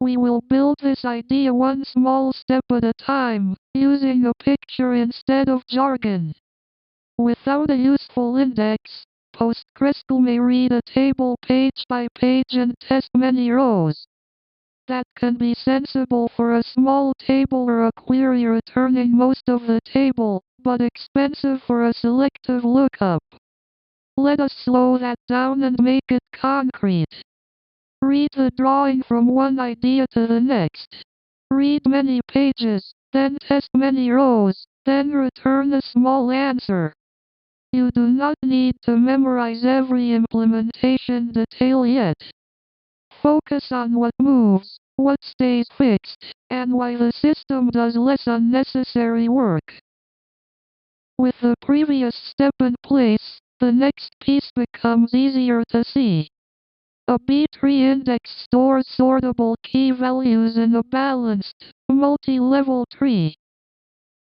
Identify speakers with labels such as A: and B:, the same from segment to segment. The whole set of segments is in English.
A: We will build this idea one small step at a time, using a picture instead of jargon. Without a useful index, PostgreSQL may read a table page by page and test many rows. That can be sensible for a small table or a query returning most of the table, but expensive for a selective lookup. Let us slow that down and make it concrete. Read the drawing from one idea to the next. Read many pages, then test many rows, then return a small answer. You do not need to memorize every implementation detail yet. Focus on what moves, what stays fixed, and why the system does less unnecessary work. With the previous step in place, the next piece becomes easier to see. A B-tree index stores sortable key values in a balanced, multi-level tree.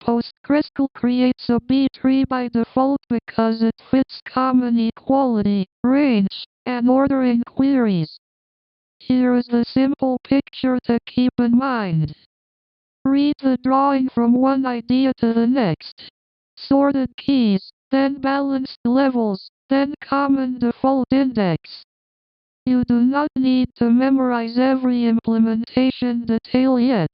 A: PostgreSQL creates a B-tree by default because it fits common equality, range, and ordering queries. Here is the simple picture to keep in mind. Read the drawing from one idea to the next. Sorted keys, then balanced levels, then common default index. You do not need to memorize every implementation detail yet.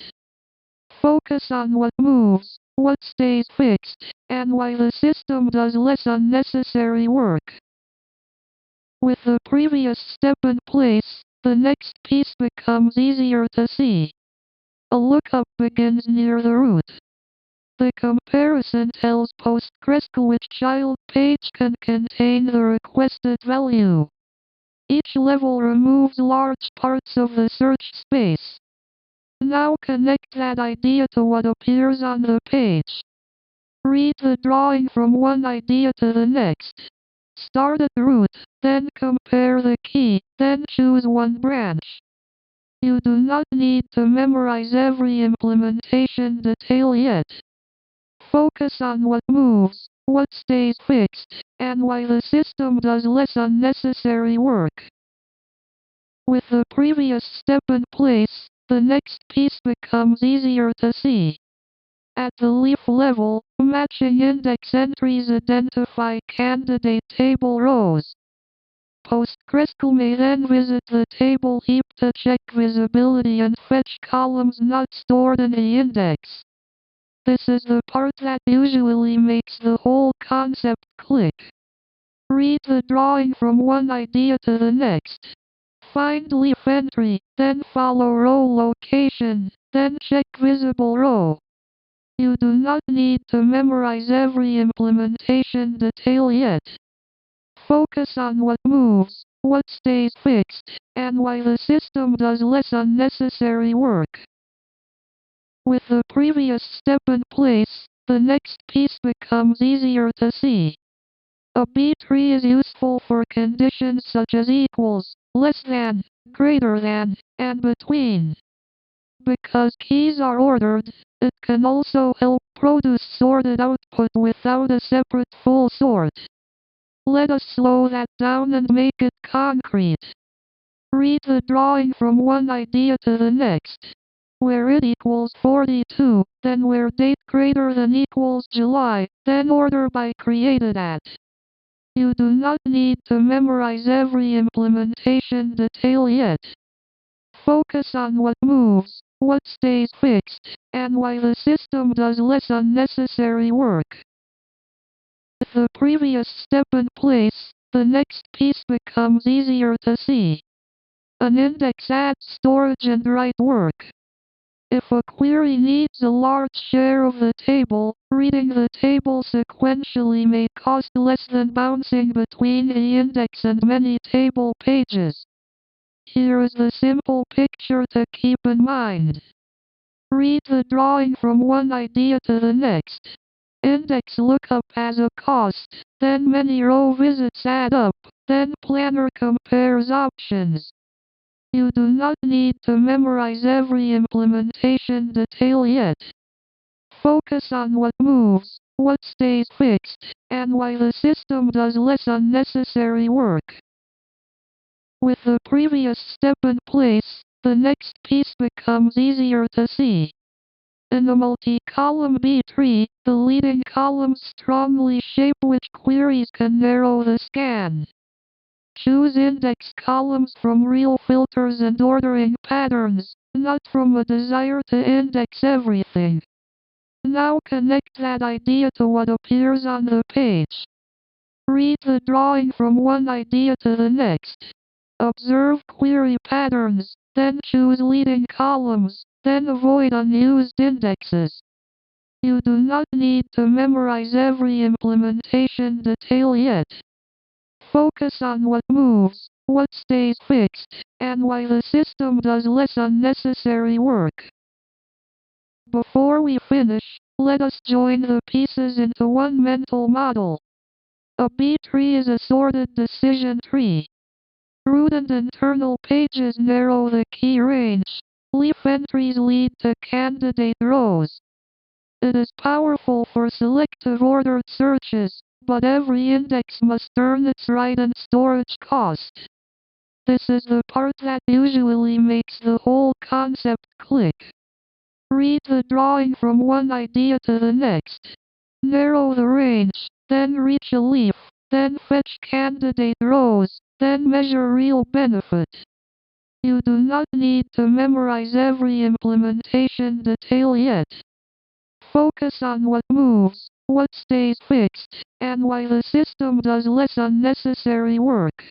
A: Focus on what moves, what stays fixed, and why the system does less unnecessary work. With the previous step in place, the next piece becomes easier to see. A lookup begins near the root. The comparison tells PostgreSQL which child page can contain the requested value. Each level removes large parts of the search space. Now connect that idea to what appears on the page. Read the drawing from one idea to the next. Start at root, then compare the key, then choose one branch. You do not need to memorize every implementation detail yet. Focus on what moves, what stays fixed, and why the system does less unnecessary work. With the previous step in place, the next piece becomes easier to see. At the leaf level, matching index entries identify candidate table rows. PostgreSQL may then visit the table heap to check visibility and fetch columns not stored in the index. This is the part that usually makes the whole concept click. Read the drawing from one idea to the next. Find leaf entry, then follow row location, then check visible row. You do not need to memorize every implementation detail yet. Focus on what moves, what stays fixed, and why the system does less unnecessary work. With the previous step in place, the next piece becomes easier to see. A B-tree is useful for conditions such as equals, less than, greater than, and between. Because keys are ordered, it can also help produce sorted output without a separate full sort. Let us slow that down and make it concrete. Read the drawing from one idea to the next. Where it equals 42, then where date greater than equals July, then order by created at. You do not need to memorize every implementation detail yet. Focus on what moves, what stays fixed, and why the system does less unnecessary work. With the previous step in place, the next piece becomes easier to see. An index adds storage and write work. If a query needs a large share of the table, reading the table sequentially may cost less than bouncing between the index and many table pages. Here is the simple picture to keep in mind. Read the drawing from one idea to the next. Index lookup has a cost, then many row visits add up, then planner compares options. You do not need to memorize every implementation detail yet. Focus on what moves, what stays fixed, and why the system does less unnecessary work. With the previous step in place, the next piece becomes easier to see. In a multi-column B tree, the leading columns strongly shape which queries can narrow the scan. Choose index columns from real filters and ordering patterns, not from a desire to index everything. Now connect that idea to what appears on the page. Read the drawing from one idea to the next. Observe query patterns, then choose leading columns, then avoid unused indexes. You do not need to memorize every implementation detail yet. Focus on what moves, what stays fixed, and why the system does less unnecessary work. Before we finish, let us join the pieces into one mental model. A B tree is a sorted decision tree. Root and internal pages narrow the key range. Leaf entries lead to candidate rows. It is powerful for selective ordered searches, but every index must earn its right and storage cost. This is the part that usually makes the whole concept click. Read the drawing from one idea to the next. Narrow the range, then reach a leaf, then fetch candidate rows, then measure real benefit. You do not need to memorize every implementation detail yet. Focus on what moves, what stays fixed, and why the system does less unnecessary work.